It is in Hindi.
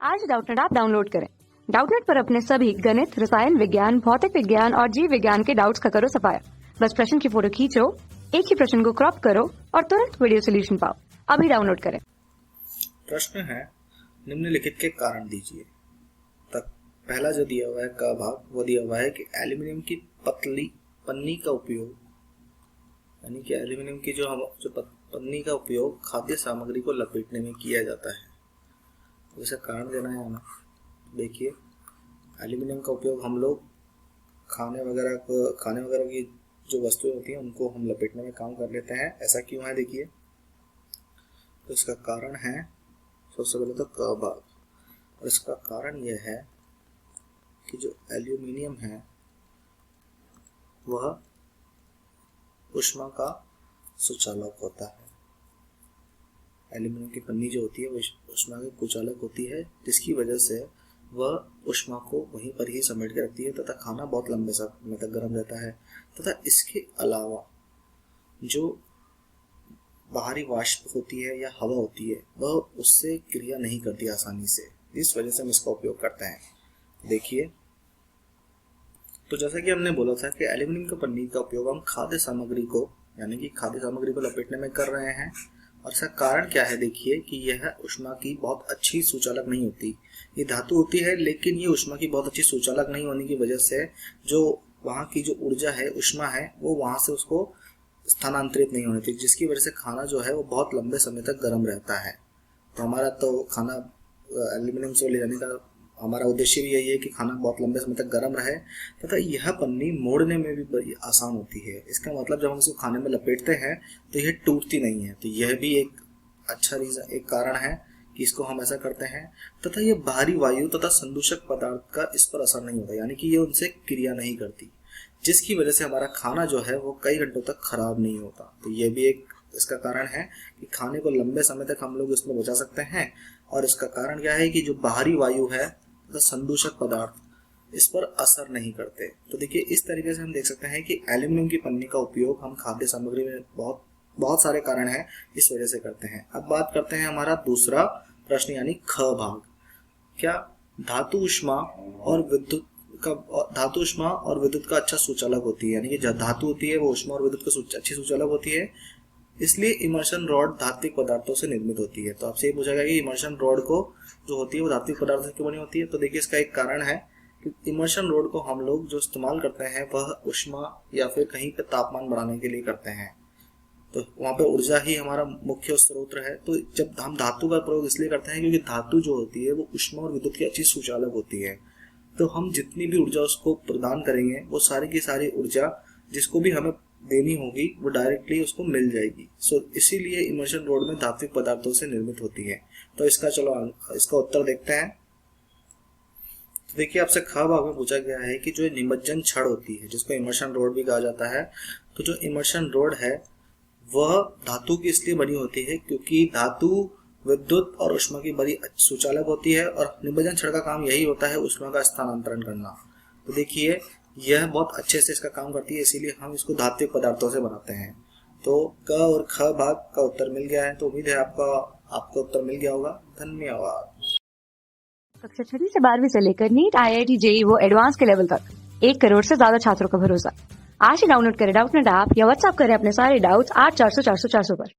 आज डाउटनेट ऐप डाउनलोड करें। डाउटनेट पर अपने सभी गणित, रसायन विज्ञान, भौतिक विज्ञान और जीव विज्ञान के डाउट्स का करो सफाया। बस प्रश्न की फोटो खींचो, एक ही प्रश्न को क्रॉप करो और तुरंत वीडियो सोल्यूशन पाओ। अभी डाउनलोड करें। प्रश्न है, निम्नलिखित के कारण दीजिए। तक पहला जो दिया हुआ है का भाग वो दिया हुआ है कि एल्यूमिनियम की पतली पन्नी का उपयोग, यानी कि एल्यूमिनियम की जो पन्नी का उपयोग खाद्य सामग्री को लपेटने में किया जाता है। तो इसका कारण देना है हमें। देखिए, एल्यूमिनियम का उपयोग हम लोग खाने वगैरह की जो वस्तुएं होती हैं उनको हम लपेटने में काम कर लेते हैं। ऐसा क्यों है? देखिए, तो इसका कारण है सबसे पहले तो क भाग, और इसका कारण यह है कि जो एल्यूमिनियम है वह ऊष्मा का सुचालक होता है। एल्यूमिनियम की पन्नी जो होती है वो ऊष्मा की कुचालक होती है, जिसकी वजह से वह ऊष्मा को वहीं पर ही समेट के रखती है तथा खाना बहुत लंबे समय तक गर्म रहता है। तथा इसके अलावा जो बाहरी वाष्प होती है या हवा होती है वह उससे क्रिया नहीं करती आसानी से, इस वजह से हम इसका उपयोग करते हैं। देखिए, तो जैसा कि हमने बोला था कि एल्यूमिनियम की पन्नी का उपयोग हम खाद्य सामग्री को, यानी कि खाद्य सामग्री को लपेटने में कर रहे हैं। और इसका कारण क्या है? देखिए कि यह ऊष्मा की बहुत अच्छी सुचालक नहीं होती। ये धातु होती है लेकिन ये ऊष्मा की बहुत अच्छी सुचालक नहीं होने की वजह से जो वहाँ की जो ऊर्जा है, ऊष्मा है, वो वहाँ से उसको स्थानांतरित नहीं होनी थी, जिसकी वजह से खाना जो है वो बहुत लंबे समय तक गर्म रहता है। तो हमारा तो खाना एल्यूमिनियम से ले जाने का हमारा उद्देश्य भी यही है कि खाना बहुत लंबे समय तक गर्म रहे तथा यह पन्नी मोड़ने में भी बड़ी आसान होती है। इसका मतलब जब हम इसको खाने में लपेटते हैं तो यह टूटती नहीं है। तो यह भी एक अच्छा एक कारण है कि इसको हम ऐसा करते हैं। तथा यह बाहरी वायु तथा संदूषक पदार्थ का इस पर असर नहीं होता, यानी कि ये उनसे क्रिया नहीं करती, जिसकी वजह से हमारा खाना जो है वो कई घंटों तक खराब नहीं होता। तो यह भी एक इसका कारण है कि खाने को लंबे समय तक हम लोग इसमें बचा सकते हैं। और इसका कारण क्या है कि जो बाहरी वायु है तथा संदूषक पदार्थ इस पर असर नहीं करते। तो देखिए, इस तरीके से हम देख सकते हैं कि एल्यूमिनियम की पन्नी का उपयोग हम खाद्य सामग्री में बहुत सारे कारण हैं इस वजह से करते हैं। अब बात करते हैं हमारा दूसरा प्रश्न, यानी ख भाग। क्या धातु ऊष्मा और विद्युत का अच्छा सुचालक होती है, यानी कि धातु होती है वो ऊष्मा और विद्युत का अच्छी सुचालक होती है, इसलिए इमर्शन रॉड धात्विक पदार्थों से निर्मित होती है। तो आपसे ये पूछा गया कि इमर्शन रॉड को जो होती है वो धात्विक पदार्थों से क्यों बनी होती है। तो देखिए, इसका एक कारण है कि इमर्शन रॉड को हम लोग जो इस्तेमाल करते हैं वह ऊष्मा या फिर कहीं पे तापमान बढ़ाने के लिए करते हैं। तो वहाँ पे ऊर्जा ही हमारा मुख्य स्रोत है। तो जब हम धातु का प्रयोग इसलिए करते हैं क्योंकि धातु जो होती है वो ऊष्मा और विद्युत की अच्छी सुचालक होती है। तो हम जितनी भी ऊर्जा उसको प्रदान करेंगे वो सारी की सारी ऊर्जा जिसको भी हमें देनी होगी वो डायरेक्टली उसको मिल जाएगी। इसीलिए इमर्शन रॉड में धात्विक पदार्थों से निर्मित होती है। तो इसका उत्तर देखते हैं। तो देखिए, आपसे ख भाग में पूछा गया है कि जो निमज्जन छड़ होती है जिसको इमर्शन रॉड भी कहा जाता है, तो जो इमर्शन रॉड है वह धातु की इसलिए बनी होती है क्योंकि धातु विद्युत और ऊष्मा की बड़ी सुचालक होती है और निमज्जन छड़ का काम यही होता है ऊष्मा का स्थानांतरण करना। तो देखिए, यह बहुत अच्छे से इसका काम करती है, इसीलिए हम इसको धात्विक पदार्थों से बनाते हैं। तो क और ख भाग का उत्तर मिल गया है। तो उम्मीद है आपका उत्तर मिल गया होगा। धन्यवाद। कक्षा 6 से 12वीं से लेकर नीट, IIT, JEE वो एडवांस के लेवल तक 1 करोड़ से ज्यादा छात्रों का भरोसा। आज ही डाउनलोड करें डाउटनेट ऐप या व्हाट्सएप करें अपने सारे डाउट्स 8400 400 400 पर।